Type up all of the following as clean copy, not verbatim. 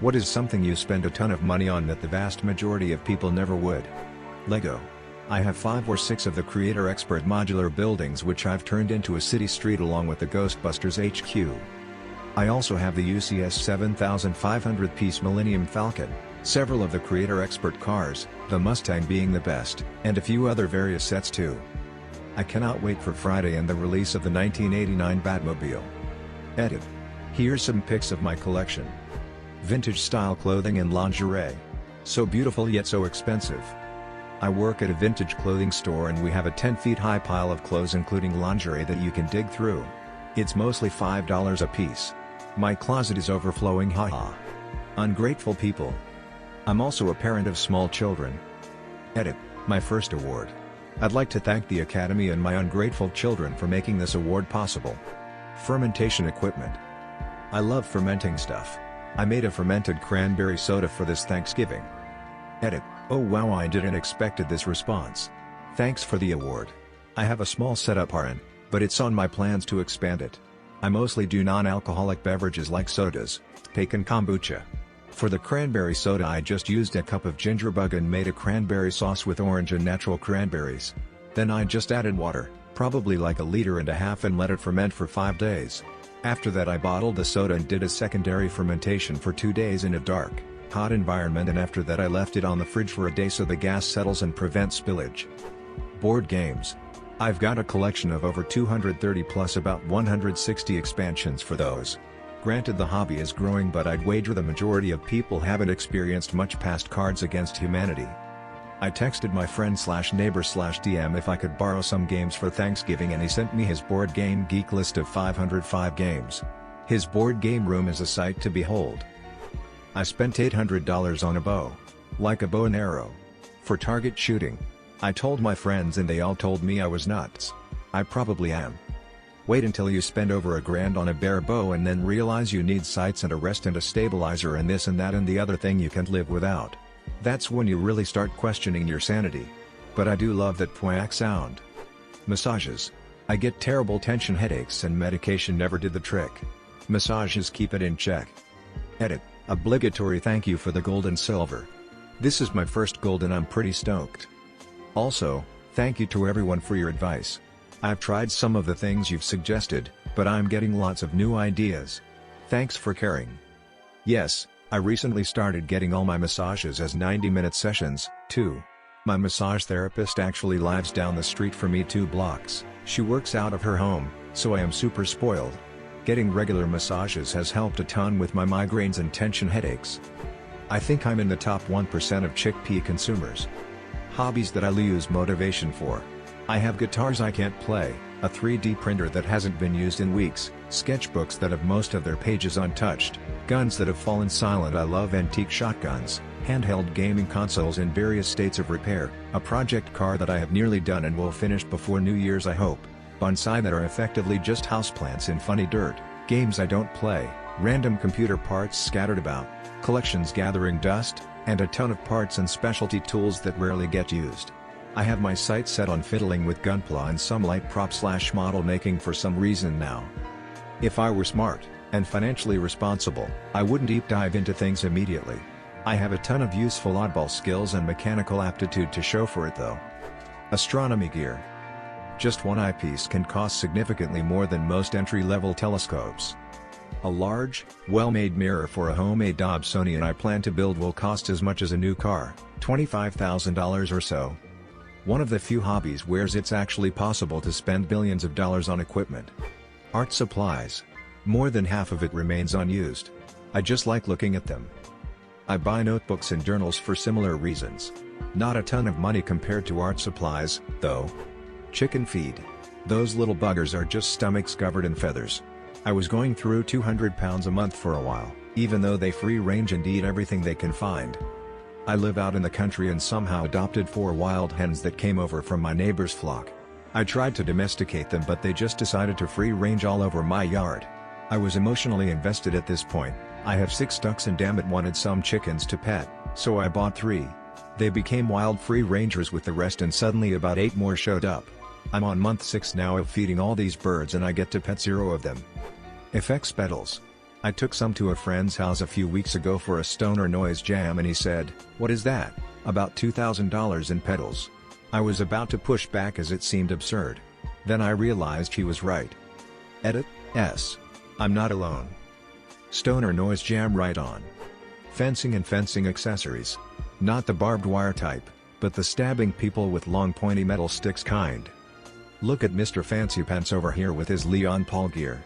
What is something you spend a ton of money on that the vast majority of people never would? Lego. I have 5 or 6 of the Creator Expert modular buildings which I've turned into a city street along with the Ghostbusters HQ. I also have the UCS 7500-piece Millennium Falcon, several of the Creator Expert cars, the Mustang being the best, and a few other various sets too. I cannot wait for Friday and the release of the 1989 Batmobile. Edit. Here's some pics of my collection. Vintage style clothing and lingerie. So beautiful yet so expensive. I work at a vintage clothing store and we have a 10 feet high pile of clothes including lingerie that you can dig through. It's mostly $5 a piece. My closet is overflowing, haha. Ungrateful people. I'm also a parent of small children. Edit. My first award. I'd like to thank the Academy and my ungrateful children for making this award possible. Fermentation equipment. I love fermenting stuff. I made a fermented cranberry soda for this Thanksgiving. Edit. Oh wow, I didn't expected this response. Thanks for the award. I have a small setup RN, but it's on my plans to expand it. I mostly do non-alcoholic beverages like sodas, pecan kombucha. For the cranberry soda I just used a cup of gingerbug and made a cranberry sauce with orange and natural cranberries. Then I just added water, probably like 1.5 liters, and let it ferment for 5 days. After that I bottled the soda and did a secondary fermentation for 2 days in a dark, hot environment, and after that I left it on the fridge for a day so the gas settles and prevents spillage. Board games. I've got a collection of over 230 plus about 160 expansions for those. Granted the hobby is growing, but I'd wager the majority of people haven't experienced much past Cards Against Humanity. I texted my friend/neighbor/DM if I could borrow some games for Thanksgiving and he sent me his Board Game Geek list of 505 games. His board game room is a sight to behold. I spent $800 on a bow. Like a bow and arrow. For target shooting. I told my friends and they all told me I was nuts. I probably am. Wait until you spend over $1,000 on a bare bow and then realize you need sights and a rest and a stabilizer and this and that and the other thing you can't live without. That's when you really start questioning your sanity. But I do love that thwack sound. Massages. I get terrible tension headaches and medication never did the trick. Massages keep it in check. Edit. Obligatory thank you for the gold and silver. This is my first gold and I'm pretty stoked. Also, thank you to everyone for your advice. I've tried some of the things you've suggested, but I'm getting lots of new ideas. Thanks for caring. Yes, I recently started getting all my massages as 90-minute sessions, too. My massage therapist actually lives down the street from me 2 blocks. She works out of her home, so I am super spoiled. Getting regular massages has helped a ton with my migraines and tension headaches. I think I'm in the top 1% of chickpea consumers. Hobbies that I use motivation for. I have guitars I can't play, a 3D printer that hasn't been used in weeks, sketchbooks that have most of their pages untouched, guns that have fallen silent. I love antique shotguns, handheld gaming consoles in various states of repair, a project car that I have nearly done and will finish before New Year's I hope, bonsai that are effectively just houseplants in funny dirt, games I don't play, random computer parts scattered about, collections gathering dust, and a ton of parts and specialty tools that rarely get used. I have my sights set on fiddling with gunpla and some light prop/model making for some reason now. If I were smart, and financially responsible, I wouldn't deep dive into things immediately. I have a ton of useful oddball skills and mechanical aptitude to show for it though. Astronomy gear. Just one eyepiece can cost significantly more than most entry-level telescopes. A large, well-made mirror for a homemade Dobsonian I plan to build will cost as much as a new car, $25,000 or so. One of the few hobbies where it's actually possible to spend billions of dollars on equipment. Art supplies. More than half of it remains unused. I just like looking at them. I buy notebooks and journals for similar reasons. Not a ton of money compared to art supplies, though. Chicken feed. Those little buggers are just stomachs covered in feathers. I was going through 200 pounds a month for a while, even though they free range and eat everything they can find. I live out in the country and somehow adopted 4 wild hens that came over from my neighbor's flock. I tried to domesticate them but they just decided to free range all over my yard. I was emotionally invested at this point. I have 6 ducks and damn it wanted some chickens to pet, so I bought 3. They became wild free rangers with the rest and suddenly about 8 more showed up. I'm on month 6 now of feeding all these birds and I get to pet 0 of them. Effects pedals. I took some to a friend's house a few weeks ago for a stoner noise jam and he said, "What is that?" About $2,000 in pedals. I was about to push back as it seemed absurd. Then I realized he was right. Edit, S. I'm not alone. Stoner noise jam right on. Fencing and fencing accessories. Not the barbed wire type, but the stabbing people with long pointy metal sticks kind. Look at Mr. Fancy Pants over here with his Leon Paul gear.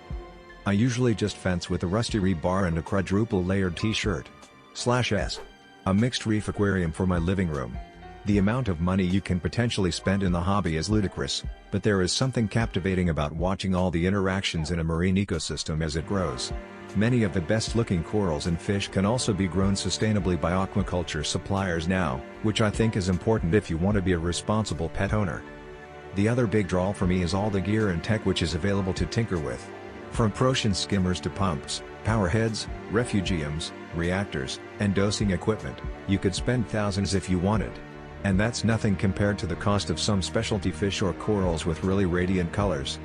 I usually just fence with a rusty rebar and a quadruple layered t-shirt. /S. A mixed reef aquarium for my living room. The amount of money you can potentially spend in the hobby is ludicrous, but there is something captivating about watching all the interactions in a marine ecosystem as it grows. Many of the best-looking corals and fish can also be grown sustainably by aquaculture suppliers now, which I think is important if you want to be a responsible pet owner. The other big draw for me is all the gear and tech which is available to tinker with. From Protion skimmers to pumps, power heads, refugiums, reactors, and dosing equipment, you could spend thousands if you wanted. And that's nothing compared to the cost of some specialty fish or corals with really radiant colors.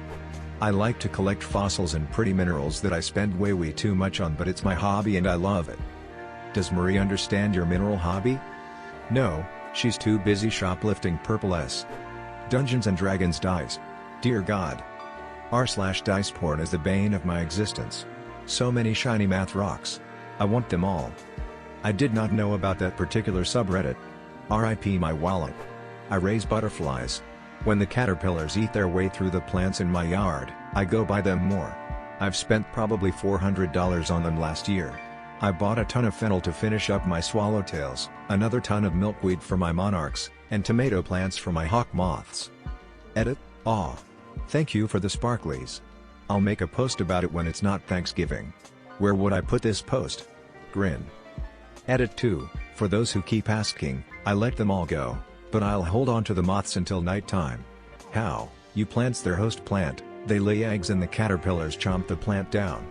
I like to collect fossils and pretty minerals that I spend way too much on, but it's my hobby and I love it. Does Marie understand your mineral hobby? No, she's too busy shoplifting purple S. Dungeons and Dragons dice. Dear God. R/dice porn is the bane of my existence. So many shiny math rocks. I want them all. I did not know about that particular subreddit. RIP my wallet. I raise butterflies. When the caterpillars eat their way through the plants in my yard, I go buy them more. I've spent probably $400 on them last year. I bought a ton of fennel to finish up my swallowtails, another ton of milkweed for my monarchs, and tomato plants for my hawk moths. Edit, aw. Thank you for the sparklies. I'll make a post about it when it's not Thanksgiving. Where would I put this post? Grin. Edit 2, for those who keep asking, I let them all go, but I'll hold on to the moths until nighttime. How? You plant's their host plant, they lay eggs and the caterpillars chomp the plant down.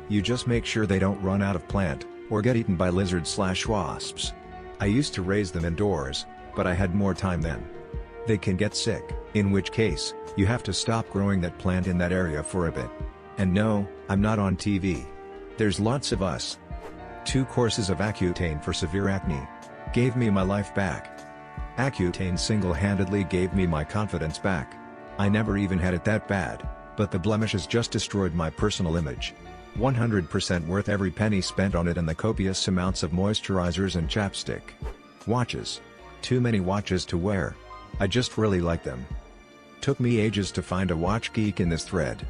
You just make sure they don't run out of plant, or get eaten by lizards/wasps. I used to raise them indoors, but I had more time then. They can get sick, in which case, you have to stop growing that plant in that area for a bit. And no, I'm not on TV. There's lots of us. 2 courses of Accutane for severe acne. Gave me my life back. Accutane single-handedly gave me my confidence back. I never even had it that bad, but the blemishes just destroyed my personal image. 100% worth every penny spent on it and the copious amounts of moisturizers and chapstick. Watches. Too many watches to wear. I just really like them. Took me ages to find a watch geek in this thread.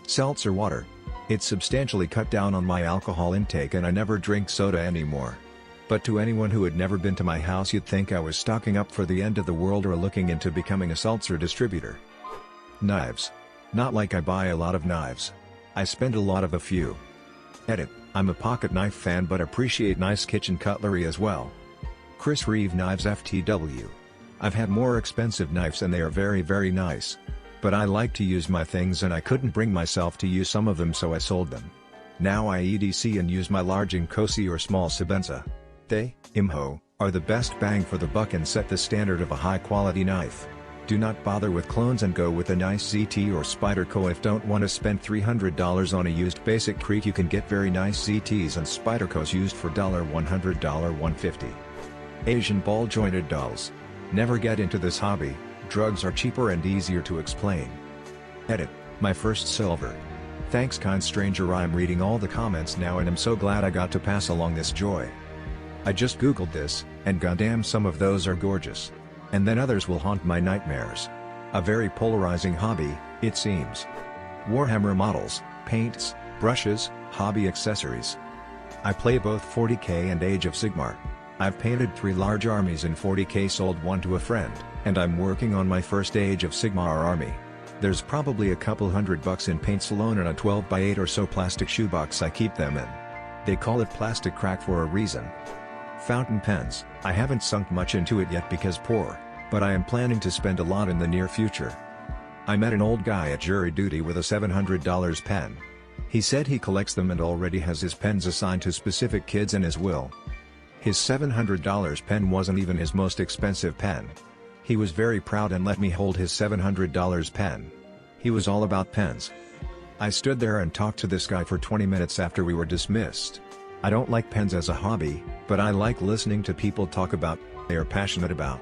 Seltzer water. It's substantially cut down on my alcohol intake and I never drink soda anymore. But to anyone who had never been to my house you'd think I was stocking up for the end of the world or looking into becoming a seltzer distributor. Knives. Not like I buy a lot of knives. I spend a lot of a few. Edit, I'm a pocket knife fan but appreciate nice kitchen cutlery as well. Chris Reeve Knives FTW. I've had more expensive knives and they are very nice. But I like to use my things and I couldn't bring myself to use some of them so I sold them. Now I EDC and use my large Inkosi or small Sebenza. They, IMHO, are the best bang for the buck and set the standard of a high quality knife. Do not bother with clones and go with a nice ZT or Spyderco if don't want to spend $300 on a used basic Creek. You can get very nice ZTs and Spydercos used for $100, $150. Asian ball jointed dolls. Never get into this hobby, drugs are cheaper and easier to explain. Edit, my first silver. Thanks kind stranger, I'm reading all the comments now and I'm so glad I got to pass along this joy. I just googled this, and goddamn some of those are gorgeous. And then others will haunt my nightmares. A very polarizing hobby, it seems. Warhammer models, paints, brushes, hobby accessories. I play both 40k and Age of Sigmar. I've painted 3 large armies in 40k, sold one to a friend, and I'm working on my first Age of Sigmar army. There's probably a couple $100 in paints alone and a 12x8 or so plastic shoebox I keep them in. They call it plastic crack for a reason. Fountain pens, I haven't sunk much into it yet because poor, but I am planning to spend a lot in the near future. I met an old guy at jury duty with a $700 pen. He said he collects them and already has his pens assigned to specific kids in his will. His $700 pen wasn't even his most expensive pen. He was very proud and let me hold his $700 pen. He was all about pens. I stood there and talked to this guy for 20 minutes after we were dismissed. I don't like pens as a hobby, but I like listening to people talk about what they are passionate about.